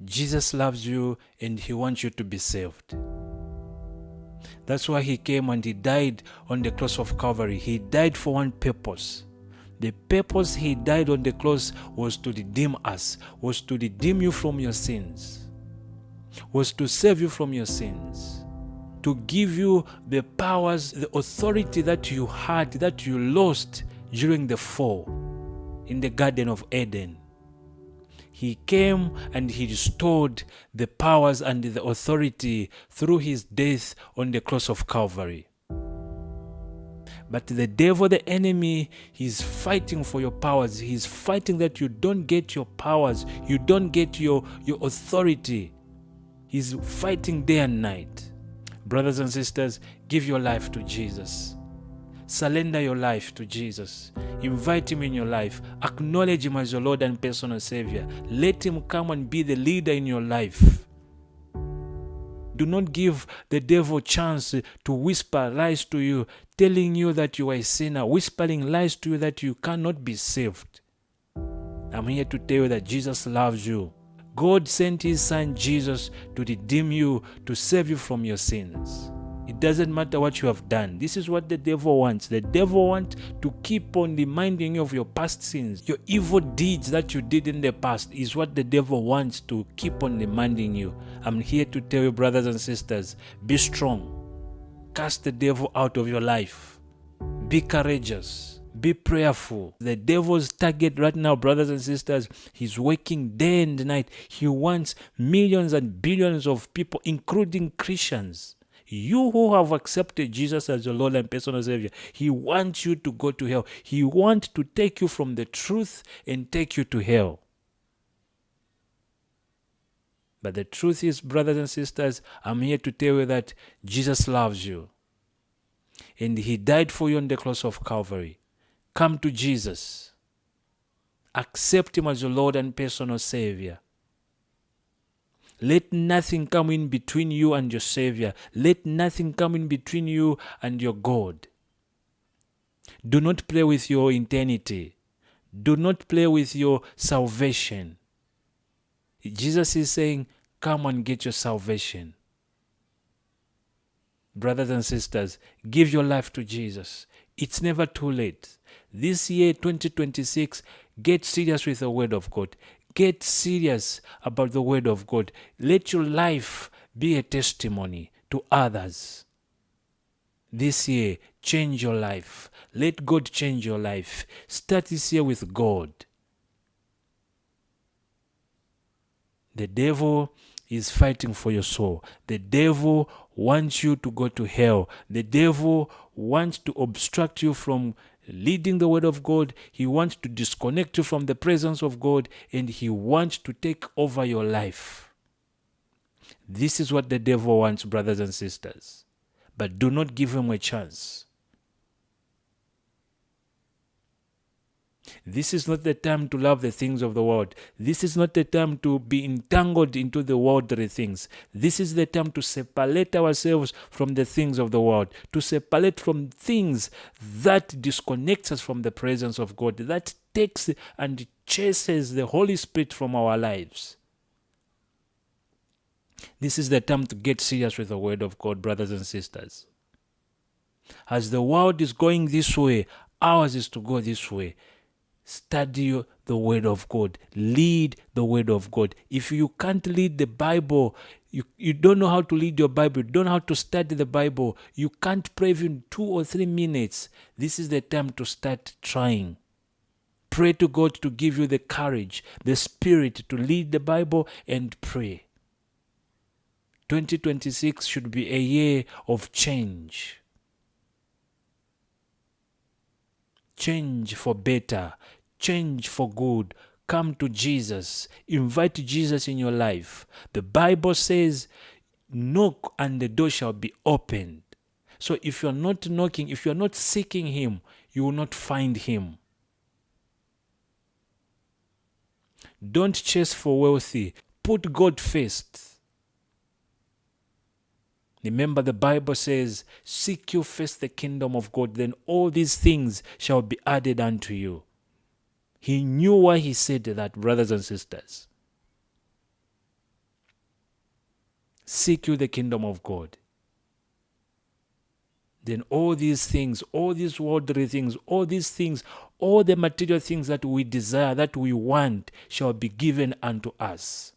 Jesus loves you and he wants you to be saved. That's why he came and he died on the cross of Calvary. He died for one purpose. The purpose he died on the cross was to redeem us, was to redeem you from your sins, was to save you from your sins, to give you the powers, the authority that you had, that you lost during the fall in the Garden of Eden. He came and he restored the powers and the authority through his death on the cross of Calvary. But the devil, the enemy, he's fighting for your powers. He's fighting that you don't get your powers, you don't get your authority. He's fighting day and night. Brothers and sisters, give your life to Jesus. Surrender your life to Jesus. Invite him in your life. Acknowledge him as your Lord and personal Savior. Let him come and be the leader in your life. Do not give the devil a chance to whisper lies to you, telling you that you are a sinner, whispering lies to you that you cannot be saved. I'm here to tell you that Jesus loves you. God sent his son Jesus to redeem you, to save you from your sins. It doesn't matter what you have done. This is what the devil wants. The devil wants to keep on reminding you of your past sins. Your evil deeds that you did in the past is what the devil wants to keep on reminding you. I'm here to tell you, brothers and sisters, be strong. Cast the devil out of your life. Be courageous. Be prayerful. The devil's target right now, brothers and sisters, he's working day and night. He wants millions and billions of people, including Christians. You who have accepted Jesus as your Lord and personal Savior, he wants you to go to hell. He wants to take you from the truth and take you to hell. But the truth is, brothers and sisters, I'm here to tell you that Jesus loves you. And he died for you on the cross of Calvary. Come to Jesus. Accept him as your Lord and personal Savior. Let nothing come in between you and your Savior. Let nothing come in between you and your God. Do not play with your eternity. Do not play with your salvation. Jesus is saying, come and get your salvation. Brothers and sisters, give your life to Jesus. It's never too late. This year, 2026, get serious with the Word of God. Get serious about the Word of God. Let your life be a testimony to others. This year, change your life. Let God change your life. Start this year with God. The devil is fighting for your soul. The devil wants you to go to hell. The devil wants to obstruct you from leading the Word of God. He wants to disconnect you from the presence of God, and he wants to take over your life. This is what the devil wants, brothers and sisters. But do not give him a chance. This is not the time to love the things of the world. This is not the time to be entangled into the worldly things. This is the time to separate ourselves from the things of the world, to separate from things that disconnects us from the presence of God, that takes and chases the Holy Spirit from our lives. This is the time to get serious with the Word of God, brothers and sisters. As the world is going this way, ours is to go this way. Study the Word of God. Lead the Word of God. If you can't lead the Bible, you don't know how to lead your Bible, you don't know how to study the Bible, you can't pray even 2 or 3 minutes, this is the time to start trying. Pray to God to give you the courage, the spirit to lead the Bible and pray. 2026 should be a year of change. Change for better. Change for good. Come to Jesus. Invite Jesus in your life. The Bible says, knock and the door shall be opened. So if you're not knocking, if you're not seeking him, you will not find him. Don't chase for wealthy. Put God first. Remember, the Bible says, seek you first the kingdom of God, then all these things shall be added unto you. He knew why he said that, brothers and sisters. seek you the kingdom of God. Then all these things, all these worldly things, all the material things that we desire, that we want, shall be given unto us.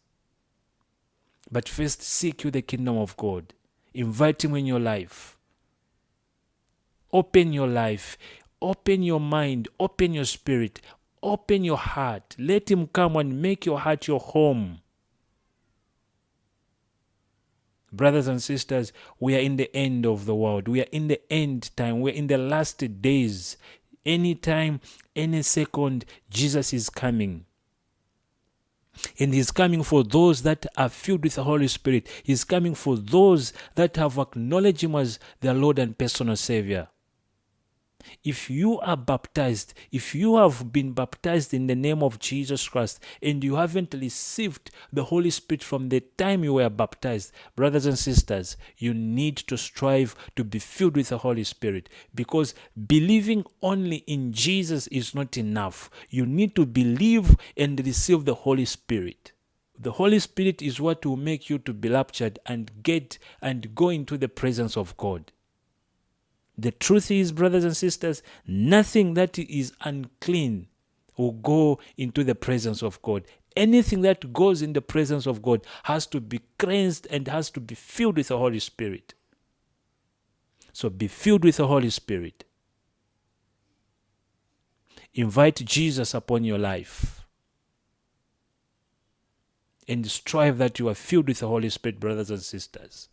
But first seek you the kingdom of God. Invite him in your life. Open your life. Open your mind. Open your spirit. Open your heart. Let him come and make your heart your home. Brothers and sisters, we are in the end of the world. We are in the end time. We are in the last days. Anytime, any second, Jesus is coming. And he's coming for those that are filled with the Holy Spirit. He's coming for those that have acknowledged him as their Lord and personal Savior. If you are baptized, if you have been baptized in the name of Jesus Christ and you haven't received the Holy Spirit from the time you were baptized, brothers and sisters, you need to strive to be filled with the Holy Spirit, because believing only in Jesus is not enough. You need to believe and receive the Holy Spirit. The Holy Spirit is what will make you to be raptured and get and go into the presence of God. The truth is, brothers and sisters, nothing that is unclean will go into the presence of God. Anything that goes in the presence of God has to be cleansed and has to be filled with the Holy Spirit. So be filled with the Holy Spirit. Invite Jesus upon your life. And strive that you are filled with the Holy Spirit, brothers and sisters.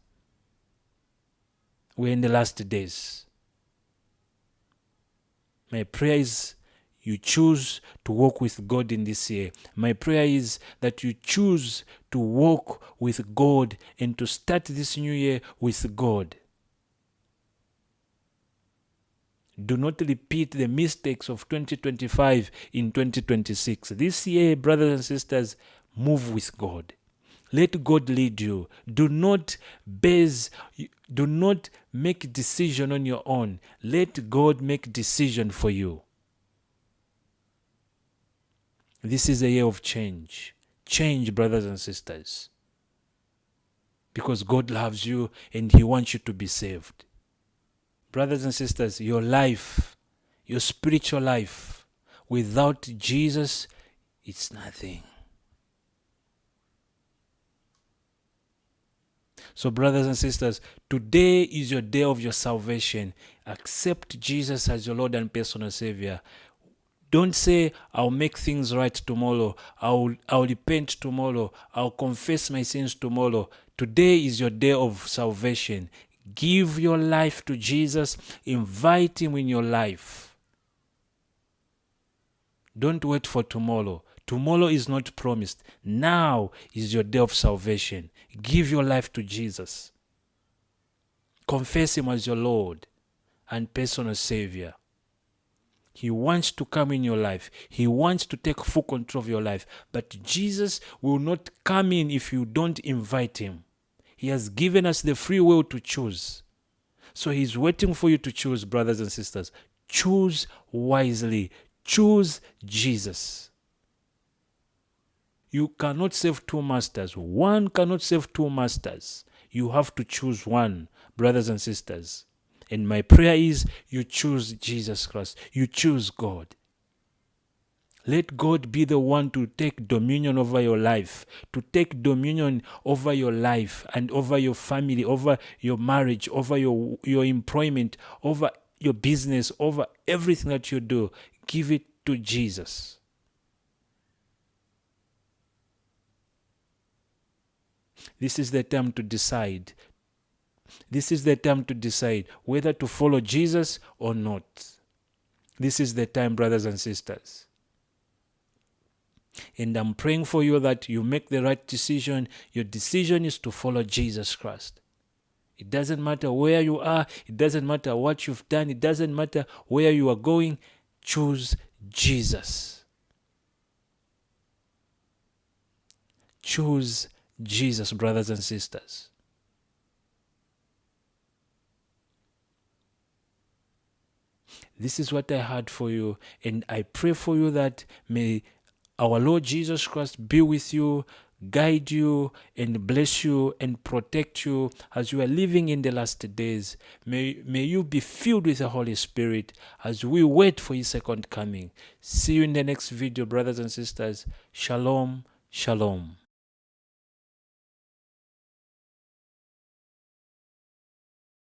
We're in the last days. My prayer is you choose to walk with God in this year. My prayer is that you choose to walk with God and to start this new year with God. Do not repeat the mistakes of 2025 in 2026. This year, brothers and sisters, move with God. Let God lead you. Do not make decision on your own. Let God make decision for you. This is a year of change. Change, brothers and sisters. Because God loves you and he wants you to be saved. Brothers and sisters, your life, your spiritual life, without Jesus, it's nothing. So brothers and sisters, today is your day of your salvation. Accept Jesus as your Lord and personal Savior. Don't say, I'll make things right tomorrow. I'll repent tomorrow. I'll confess my sins tomorrow. Today is your day of salvation. Give your life to Jesus. Invite him in your life. Don't wait for tomorrow. Tomorrow is not promised. Now is your day of salvation. Give your life to Jesus. Confess him as your Lord and personal Savior. He wants to come in your life. He wants to take full control of your life. But Jesus will not come in if you don't invite him. He has given us the free will to choose. So he's waiting for you to choose, brothers and sisters. Choose wisely. Choose Jesus. You cannot serve two masters. One cannot serve two masters. You have to choose one, brothers and sisters. And my prayer is you choose Jesus Christ. You choose God. Let God be the one to take dominion over your life, to take dominion over your life and over your family, over your marriage, over your employment, over your business, over everything that you do. Give it to Jesus. This is the time to decide. This is the time to decide whether to follow Jesus or not. This is the time, brothers and sisters. And I'm praying for you that you make the right decision. Your decision is to follow Jesus Christ. It doesn't matter where you are. It doesn't matter what you've done. It doesn't matter where you are going. Choose Jesus. Choose Jesus, brothers and sisters. This is what I had for you, and I pray for you that may our Lord Jesus Christ be with you, guide you and bless you and protect you as you are living in the last days. May you be filled with the Holy Spirit as we wait for His second coming. See you in the next video, brothers and sisters. Shalom, shalom.